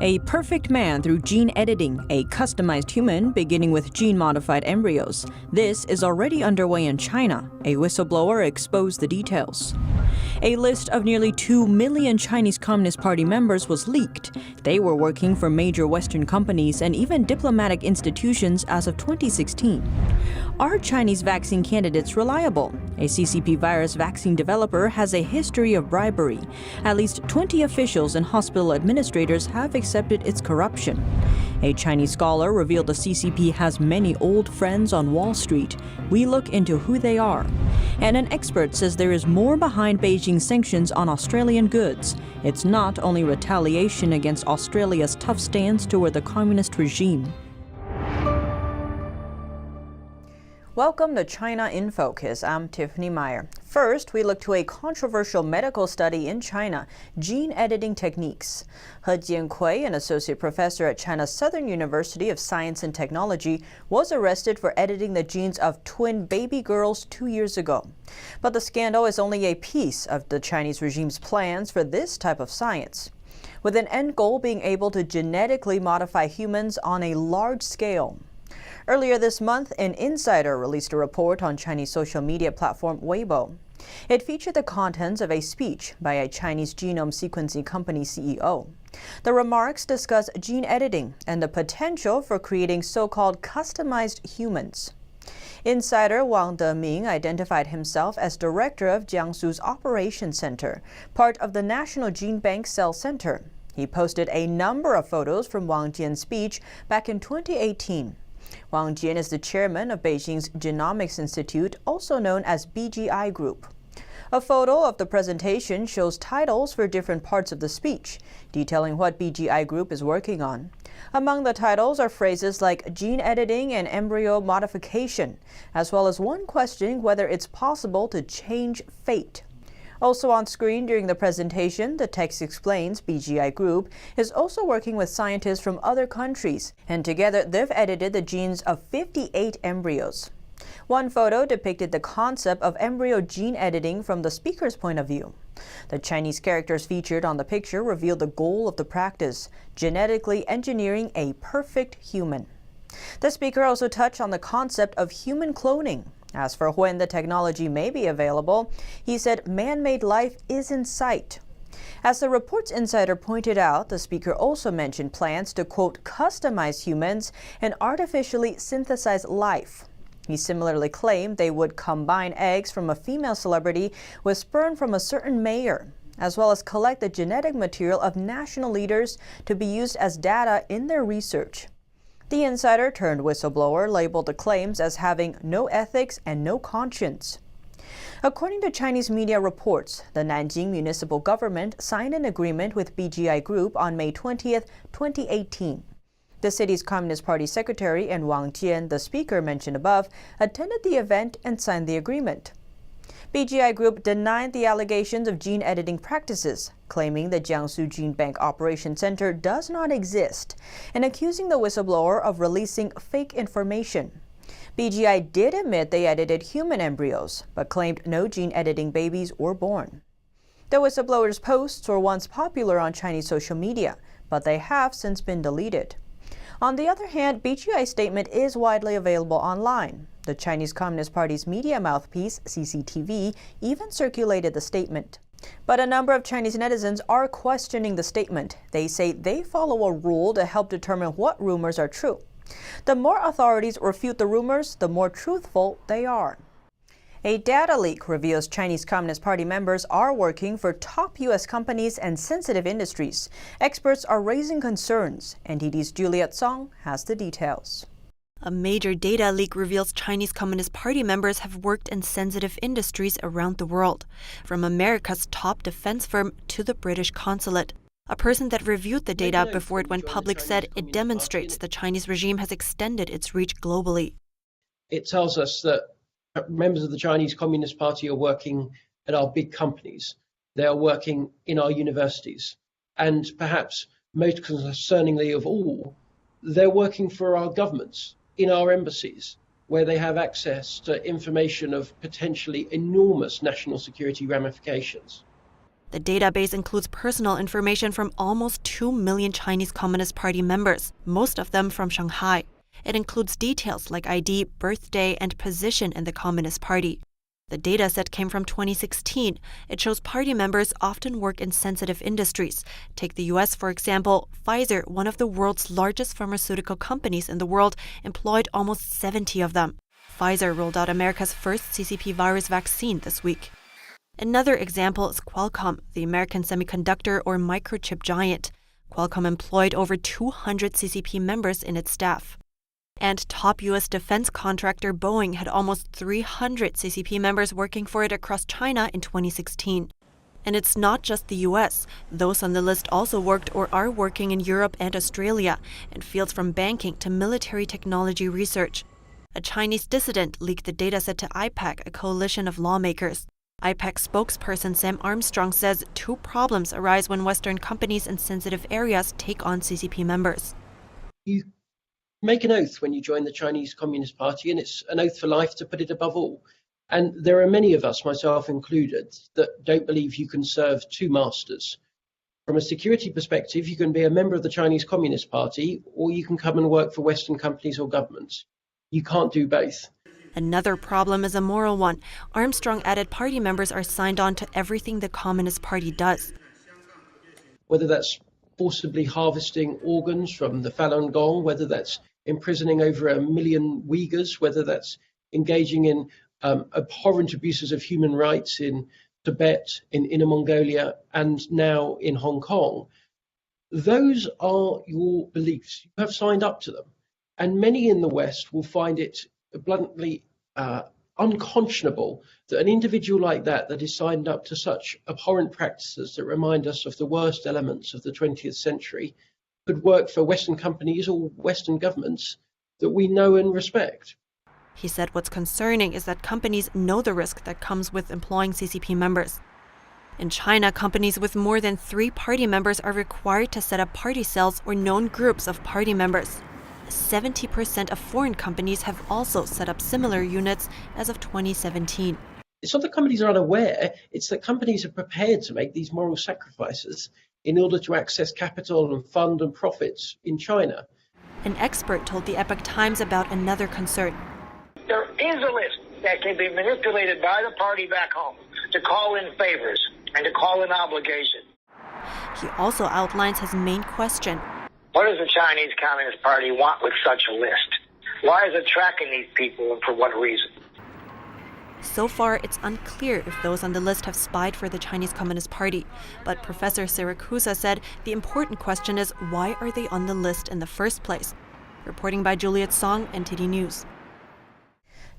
A perfect man through gene editing, a customized human beginning with gene-modified embryos. This is already underway in China. A whistleblower exposed the details. A list of nearly 2 million Chinese Communist Party members was leaked. They were working for major Western companies and even diplomatic institutions as of 2016. Are Chinese vaccine candidates reliable? A CCP virus vaccine developer has a history of bribery. At least 20 officials and hospital administrators have accepted its corruption. A Chinese scholar revealed the CCP has many old friends on Wall Street. We look into who they are. And an expert says there is more behind Beijing's sanctions on Australian goods. It's not only retaliation against Australia's tough stance toward the communist regime. Welcome to China in Focus. I'm Tiffany Meyer. First, we look to a controversial medical study in China, gene editing techniques. He Jiankui, an associate professor at China's Southern University of Science and Technology, was arrested for editing the genes of twin baby girls 2 years ago. But the scandal is only a piece of the Chinese regime's plans for this type of science, with an end goal being able to genetically modify humans on a large scale. Earlier this month, an insider released a report on Chinese social media platform Weibo. It featured the contents of a speech by a Chinese genome sequencing company CEO. The remarks discuss gene editing and the potential for creating so-called customized humans. Insider Wang Deming identified himself as director of Jiangsu's Operations Center, part of the National Gene Bank Cell Center. He posted a number of photos from Wang Jian's speech back in 2018. Wang Jian is the chairman of Beijing's Genomics Institute, also known as BGI Group. A photo of the presentation shows titles for different parts of the speech, detailing what BGI Group is working on. Among the titles are phrases like gene editing and embryo modification, as well as one questioning whether it's possible to change fate. Also on screen during the presentation, the text explains BGI Group is also working with scientists from other countries, and together they've edited the genes of 58 embryos. One photo depicted the concept of embryo gene editing from the speaker's point of view. The Chinese characters featured on the picture reveal the goal of the practice, genetically engineering a perfect human. The speaker also touched on the concept of human cloning. As for when the technology may be available, he said man-made life is in sight. As the report's insider pointed out, the speaker also mentioned plans to, quote, customize humans and artificially synthesize life. He similarly claimed they would combine eggs from a female celebrity with sperm from a certain mayor, as well as collect the genetic material of national leaders to be used as data in their research. The insider turned whistleblower labeled the claims as having no ethics and no conscience. According to Chinese media reports, the Nanjing municipal government signed an agreement with BGI Group on May 20th, 2018. The city's Communist Party secretary and Wang Jian, the speaker mentioned above, attended the event and signed the agreement. BGI Group denied the allegations of gene editing practices, claiming the Jiangsu Gene Bank Operations Center does not exist, and accusing the whistleblower of releasing fake information. BGI did admit they edited human embryos, but claimed no gene editing babies were born. The whistleblower's posts were once popular on Chinese social media, but they have since been deleted. On the other hand, BGI's statement is widely available online. The Chinese Communist Party's media mouthpiece, CCTV, even circulated the statement. But a number of Chinese netizens are questioning the statement. They say they follow a rule to help determine what rumors are true. The more authorities refute the rumors, the more truthful they are. A data leak reveals Chinese Communist Party members are working for top U.S. companies and sensitive industries. Experts are raising concerns. NTD's Juliet Song has the details. A major data leak reveals Chinese Communist Party members have worked in sensitive industries around the world, from America's top defense firm to the British consulate. A person that reviewed the data before it went public said it demonstrates the Chinese regime has extended its reach globally. It tells us that members of the Chinese Communist Party are working at our big companies. They are working in our universities. And perhaps most concerningly of all, they're working for our governments, in our embassies, where they have access to information of potentially enormous national security ramifications. The database includes personal information from almost 2 million Chinese Communist Party members, most of them from Shanghai. It includes details like ID, birthday, and position in the Communist Party. The dataset came from 2016. It shows party members often work in sensitive industries. Take the US, for example. Pfizer, one of the world's largest pharmaceutical companies in the world, employed almost 70 of them. Pfizer rolled out America's first CCP virus vaccine this week. Another example is Qualcomm, the American semiconductor or microchip giant. Qualcomm employed over 200 CCP members in its staff. And top U.S. defense contractor Boeing had almost 300 CCP members working for it across China in 2016. And it's not just the U.S. Those on the list also worked or are working in Europe and Australia, in fields from banking to military technology research. A Chinese dissident leaked the dataset to IPAC, a coalition of lawmakers. IPAC spokesperson Sam Armstrong says 2 problems arise when Western companies in sensitive areas take on CCP members. You make an oath when you join the Chinese Communist Party, and it's an oath for life to put it above all. And there are many of us, myself included, that don't believe you can serve 2 masters. From a security perspective, you can be a member of the Chinese Communist Party, or you can come and work for Western companies or governments. You can't do both. Another problem is a moral one. Armstrong added party members are signed on to everything the Communist Party does. Whether that's forcibly harvesting organs from the Falun Gong, whether that's imprisoning over 1 million Uyghurs, whether that's engaging in abhorrent abuses of human rights in Tibet, in Inner Mongolia, and now in Hong Kong. Those are your beliefs. You have signed up to them. And many in the West will find it bluntly unconscionable that an individual like that is signed up to such abhorrent practices that remind us of the worst elements of the 20th century could work for Western companies or Western governments that we know and respect. He said what's concerning is that companies know the risk that comes with employing CCP members. In China, companies with more than 3 party members are required to set up party cells or known groups of party members. 70% of foreign companies have also set up similar units as of 2017. It's not that companies are unaware, it's that companies are prepared to make these moral sacrifices in order to access capital and fund and profits in China. An expert told the Epoch Times about another concern. There is a list that can be manipulated by the party back home to call in favors and to call in obligation. He also outlines his main question. What does the Chinese Communist Party want with such a list? Why is it tracking these people and for what reason? So far, it's unclear if those on the list have spied for the Chinese Communist Party. But Professor Siracusa said the important question is, why are they on the list in the first place? Reporting by Juliet Song, NTD News.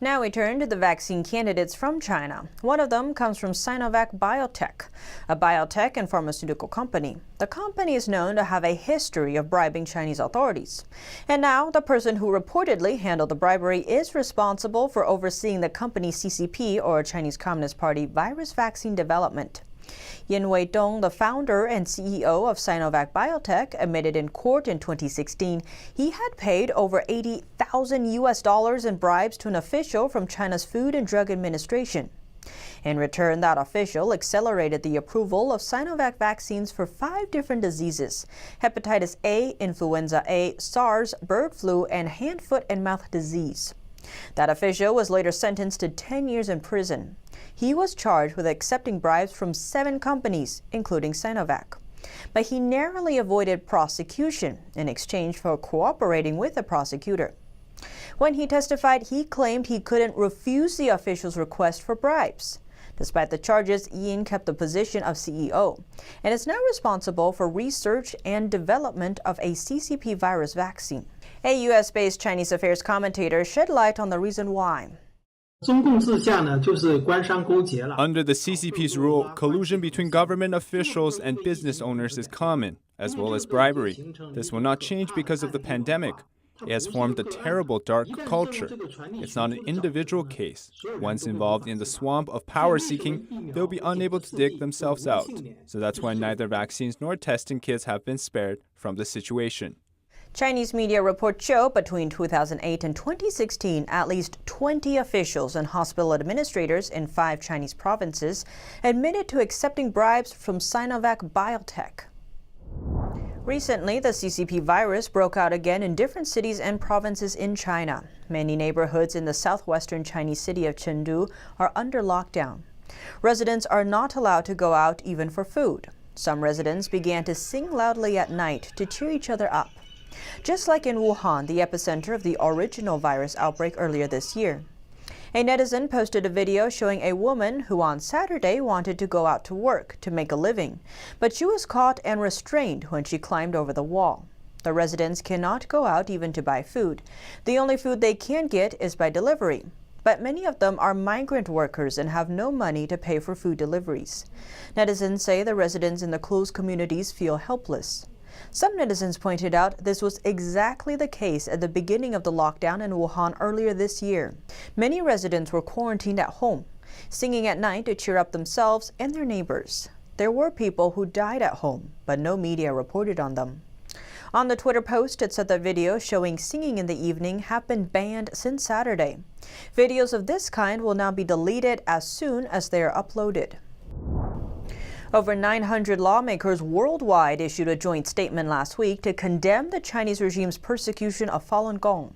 Now we turn to the vaccine candidates from China. One of them comes from Sinovac Biotech, a biotech and pharmaceutical company. The company is known to have a history of bribing Chinese authorities. And now the person who reportedly handled the bribery is responsible for overseeing the company's CCP, or Chinese Communist Party, virus vaccine development. Yin Weidong, the founder and CEO of Sinovac Biotech, admitted in court in 2016 he had paid over $80,000 in bribes to an official from China's Food and Drug Administration. In return, that official accelerated the approval of Sinovac vaccines for 5 different diseases: hepatitis A, influenza A, SARS, bird flu, and hand, foot, and mouth disease. That official was later sentenced to 10 years in prison. He was charged with accepting bribes from 7 companies, including Sinovac. But he narrowly avoided prosecution in exchange for cooperating with the prosecutor. When he testified, he claimed he couldn't refuse the official's request for bribes. Despite the charges, Yin kept the position of CEO and is now responsible for research and development of a CCP virus vaccine. A U.S.-based Chinese affairs commentator shed light on the reason why. Under the CCP's rule, collusion between government officials and business owners is common, as well as bribery. This will not change because of the pandemic. It has formed a terrible dark culture. It's not an individual case. Once involved in the swamp of power seeking, they'll be unable to dig themselves out. So that's why neither vaccines nor testing kits have been spared from the situation. Chinese media reports show between 2008 and 2016, at least 20 officials and hospital administrators in 5 Chinese provinces admitted to accepting bribes from Sinovac Biotech. Recently, the CCP virus broke out again in different cities and provinces in China. Many neighborhoods in the southwestern Chinese city of Chengdu are under lockdown. Residents are not allowed to go out even for food. Some residents began to sing loudly at night to cheer each other up. Just like in Wuhan, the epicenter of the original virus outbreak earlier this year. A netizen posted a video showing a woman who on Saturday wanted to go out to work to make a living, but she was caught and restrained when she climbed over the wall. The residents cannot go out even to buy food. The only food they can get is by delivery. But many of them are migrant workers and have no money to pay for food deliveries. Netizens say the residents in the closed communities feel helpless. Some netizens pointed out this was exactly the case at the beginning of the lockdown in Wuhan earlier this year. Many residents were quarantined at home, singing at night to cheer up themselves and their neighbors. There were people who died at home, but no media reported on them. On the Twitter post, it said that videos showing singing in the evening have been banned since Saturday. Videos of this kind will now be deleted as soon as they are uploaded. Over 900 lawmakers worldwide issued a joint statement last week to condemn the Chinese regime's persecution of Falun Gong.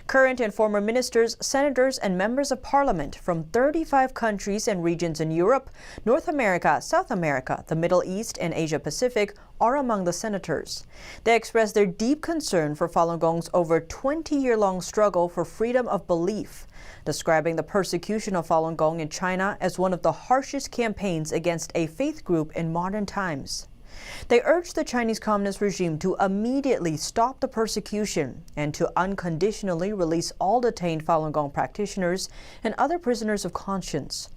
Current and former ministers, senators, and members of parliament from 35 countries and regions in Europe, North America, South America, the Middle East, and Asia Pacific are among the senators. They expressed their deep concern for Falun Gong's over 20-year-long struggle for freedom of belief, describing the persecution of Falun Gong in China as one of the harshest campaigns against a faith group in modern times. They urged the Chinese Communist regime to immediately stop the persecution and to unconditionally release all detained Falun Gong practitioners and other prisoners of conscience.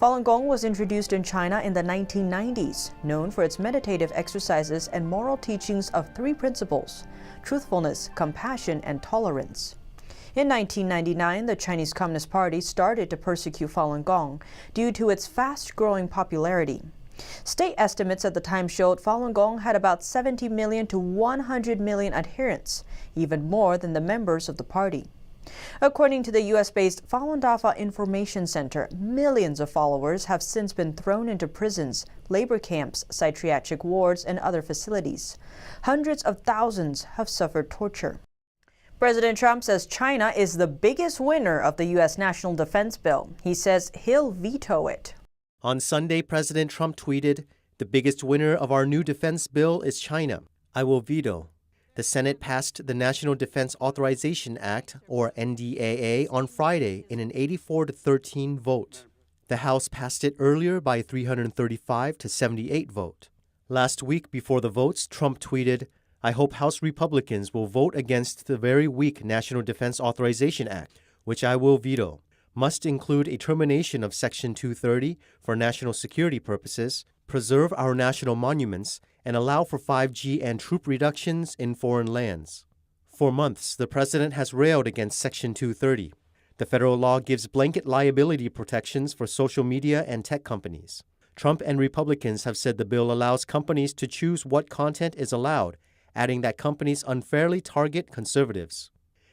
Falun Gong was introduced in China in the 1990s, known for its meditative exercises and moral teachings of 3 principles: truthfulness, compassion, and tolerance. In 1999, the Chinese Communist Party started to persecute Falun Gong due to its fast-growing popularity. State estimates at the time showed Falun Gong had about 70 million to 100 million adherents, even more than the members of the party. According to the U.S.-based Falun Dafa Information Center, millions of followers have since been thrown into prisons, labor camps, psychiatric wards, and other facilities. Hundreds of thousands have suffered torture. President Trump says China is the biggest winner of the U.S. National Defense Bill. He says he'll veto it. On Sunday, President Trump tweeted, "The biggest winner of our new defense bill is China. I will veto." The Senate passed the National Defense Authorization Act, or NDAA, on Friday in an 84-13 vote. The House passed it earlier by 335-78 vote. Last week, before the votes, Trump tweeted, "I hope House Republicans will vote against the very weak National Defense Authorization Act, which I will veto. Must include a termination of Section 230 for national security purposes, preserve our national monuments, and allow for 5G and troop reductions in foreign lands." For months, the president has railed against Section 230. The federal law gives blanket liability protections for social media and tech companies. Trump and Republicans have said the bill allows companies to choose what content is allowed, adding that companies unfairly target conservatives.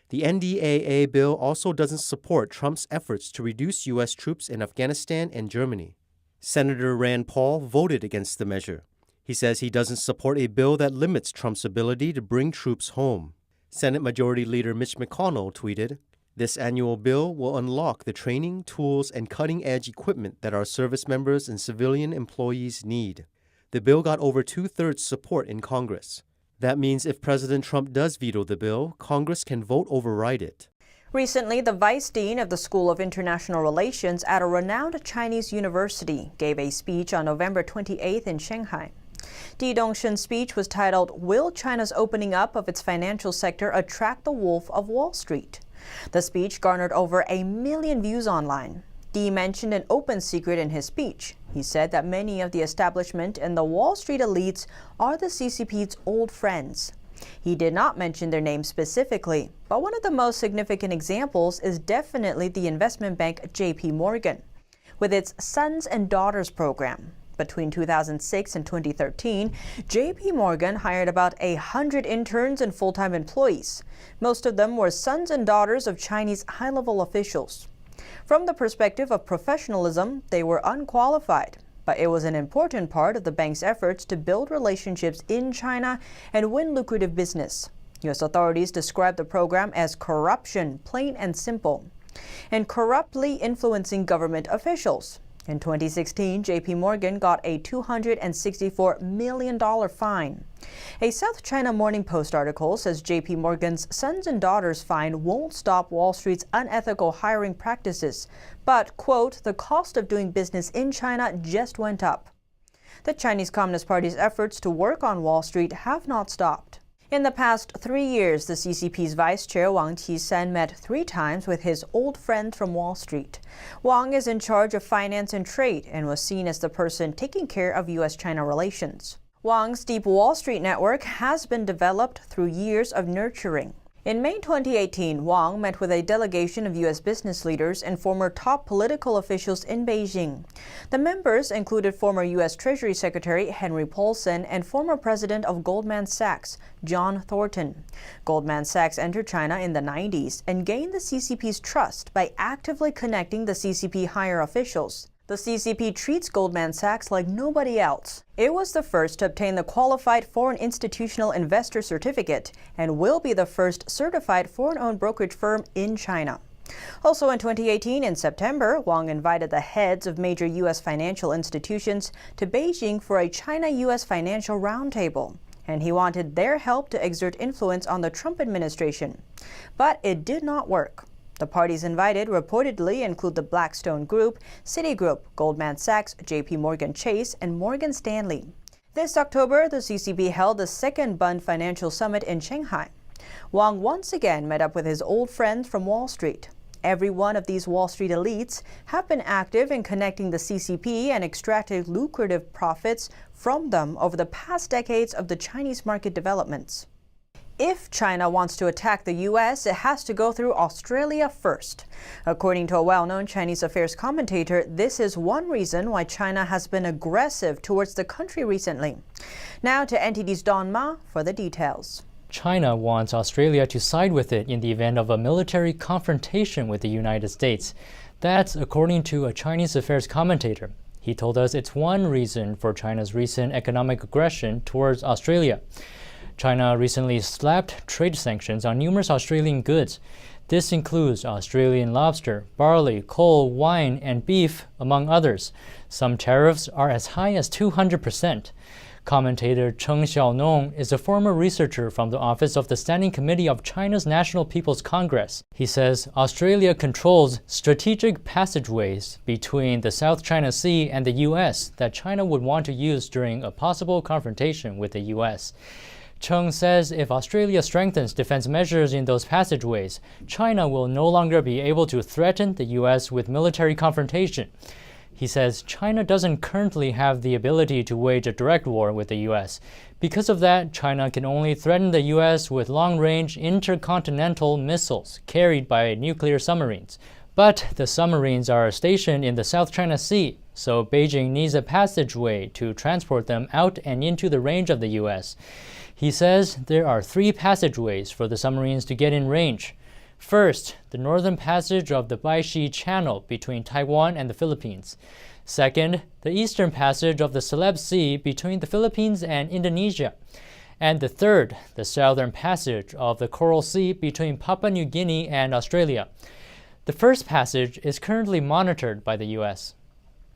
The NDAA bill also doesn't support Trump's efforts to reduce U.S. troops in Afghanistan and Germany. Senator Rand Paul voted against the measure. He says he doesn't support a bill that limits Trump's ability to bring troops home. Senate Majority Leader Mitch McConnell tweeted, "This annual bill will unlock the training, tools, and cutting-edge equipment that our service members and civilian employees need." The bill got over 2/3 support in Congress. That means if President Trump does veto the bill, Congress can vote override it. Recently, the vice dean of the School of International Relations at a renowned Chinese university gave a speech on November 28th in Shanghai. Di Dongshen's speech was titled, "Will China's opening up of its financial sector attract the wolf of Wall Street?" The speech garnered over 1 million views online. Di mentioned an open secret in his speech. He said that many of the establishment and the Wall Street elites are the CCP's old friends. He did not mention their names specifically, but one of the most significant examples is definitely the investment bank JP Morgan, with its Sons and Daughters program. Between 2006 and 2013, JP Morgan hired about 100 interns and full-time employees. Most of them were sons and daughters of Chinese high-level officials. From the perspective of professionalism, they were unqualified, but it was an important part of the bank's efforts to build relationships in China and win lucrative business. U.S. authorities described the program as corruption, plain and simple, and corruptly influencing government officials. In 2016, JP Morgan got a $264 million fine. A South China Morning Post article says JP Morgan's sons and daughters fine won't stop Wall Street's unethical hiring practices, but, quote, the cost of doing business in China just went up. The Chinese Communist Party's efforts to work on Wall Street have not stopped. In the past 3 years, the CCP's vice chair Wang Qishan met 3 times with his old friend from Wall Street. Wang is in charge of finance and trade and was seen as the person taking care of U.S.-China relations. Wang's deep Wall Street network has been developed through years of nurturing. In May 2018, Wang met with a delegation of U.S. business leaders and former top political officials in Beijing. The members included former U.S. Treasury Secretary Henry Paulson and former president of Goldman Sachs, John Thornton. Goldman Sachs entered China in the 90s and gained the CCP's trust by actively connecting the CCP higher officials. The CCP treats Goldman Sachs like nobody else. It was the first to obtain the Qualified Foreign Institutional Investor Certificate and will be the first certified foreign-owned brokerage firm in China. Also in 2018, in September, Wang invited the heads of major U.S. financial institutions to Beijing for a China-U.S. financial roundtable, and he wanted their help to exert influence on the Trump administration. But it did not work. The parties invited reportedly include the Blackstone Group, Citigroup, Goldman Sachs, JP Morgan Chase, and Morgan Stanley. This October, the CCP held the second Bund Financial Summit in Shanghai. Wang once again met up with his old friends from Wall Street. Every one of these Wall Street elites have been active in connecting the CCP and extracted lucrative profits from them over the past decades of the Chinese market developments. If China wants to attack the U.S., it has to go through Australia first. According to a well-known Chinese affairs commentator, this is one reason why China has been aggressive towards the country recently. Now to NTD's Don Ma for the details. China wants Australia to side with it in the event of a military confrontation with the United States. That's according to a Chinese affairs commentator. He told us it's one reason for China's recent economic aggression towards Australia. China recently slapped trade sanctions on numerous Australian goods. This includes Australian lobster, barley, coal, wine, and beef, among others. Some tariffs are as high as 200%. Commentator Cheng Xiaonong is a former researcher from the Office of the Standing Committee of China's National People's Congress. He says Australia controls strategic passageways between the South China Sea and the U.S. that China would want to use during a possible confrontation with the U.S. Cheng says if Australia strengthens defense measures in those passageways, China will no longer be able to threaten the U.S. with military confrontation. He says China doesn't currently have the ability to wage a direct war with the U.S. Because of that, China can only threaten the U.S. with long-range intercontinental missiles carried by nuclear submarines. But the submarines are stationed in the South China Sea, so Beijing needs a passageway to transport them out and into the range of the U.S. He says there are 3 passageways for the submarines to get in range. First, the northern passage of the Baishi Channel between Taiwan and the Philippines. Second, the eastern passage of the Celeb Sea between the Philippines and Indonesia. And the third, the southern passage of the Coral Sea between Papua New Guinea and Australia. The first passage is currently monitored by the U.S.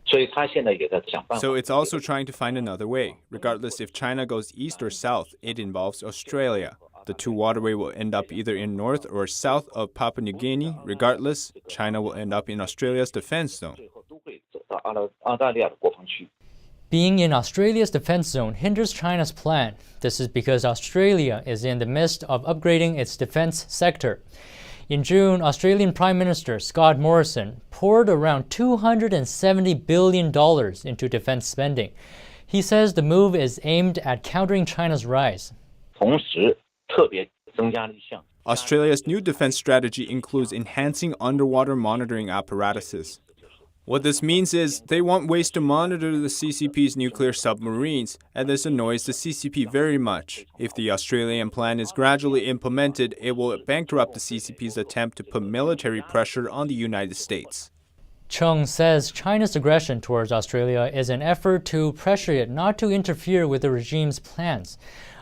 So it's also trying to find another way. Regardless if China goes east or south, it involves Australia. The 2 waterway will end up either in north or south of Papua New Guinea. Regardless, China will end up in Australia's defense zone. Being in Australia's defense zone hinders China's plan. This is because Australia is in the midst of upgrading its defense sector. In June, Australian Prime Minister Scott Morrison poured around $270 billion into defense spending. He says the move is aimed at countering China's rise. Australia's new defense strategy includes enhancing underwater monitoring apparatuses. What this means is they want ways to monitor the CCP's nuclear submarines, and this annoys the CCP very much. If the Australian plan is gradually implemented, it will bankrupt the CCP's attempt to put military pressure on the United States. Chung says China's aggression towards Australia is an effort to pressure it not to interfere with the regime's plans.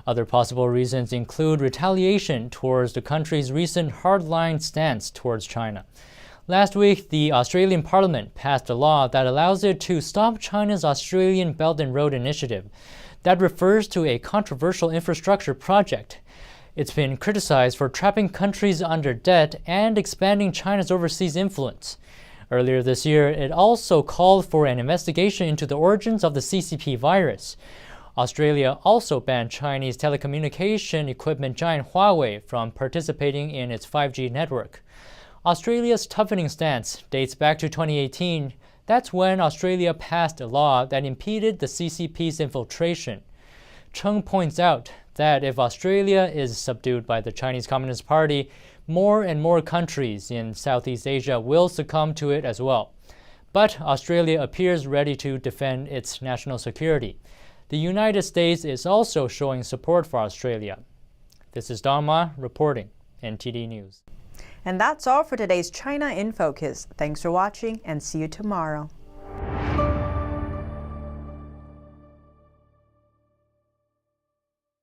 Other possible reasons include retaliation towards the country's recent hardline stance towards China. Last week, the Australian Parliament passed a law that allows it to stop China's Australian Belt and Road Initiative. That refers to a controversial infrastructure project. It's been criticized for trapping countries under debt and expanding China's overseas influence. Earlier this year, it also called for an investigation into the origins of the CCP virus. Australia also banned Chinese telecommunication equipment giant Huawei from participating in its 5G network. Australia's toughening stance dates back to 2018. That's when Australia passed a law that impeded the CCP's infiltration. Chung points out that if Australia is subdued by the Chinese Communist Party, more and more countries in Southeast Asia will succumb to it as well. But Australia appears ready to defend its national security. The United States is also showing support for Australia. This is Don Ma reporting, NTD News. And that's all for today's China in Focus. Thanks for watching and see you tomorrow.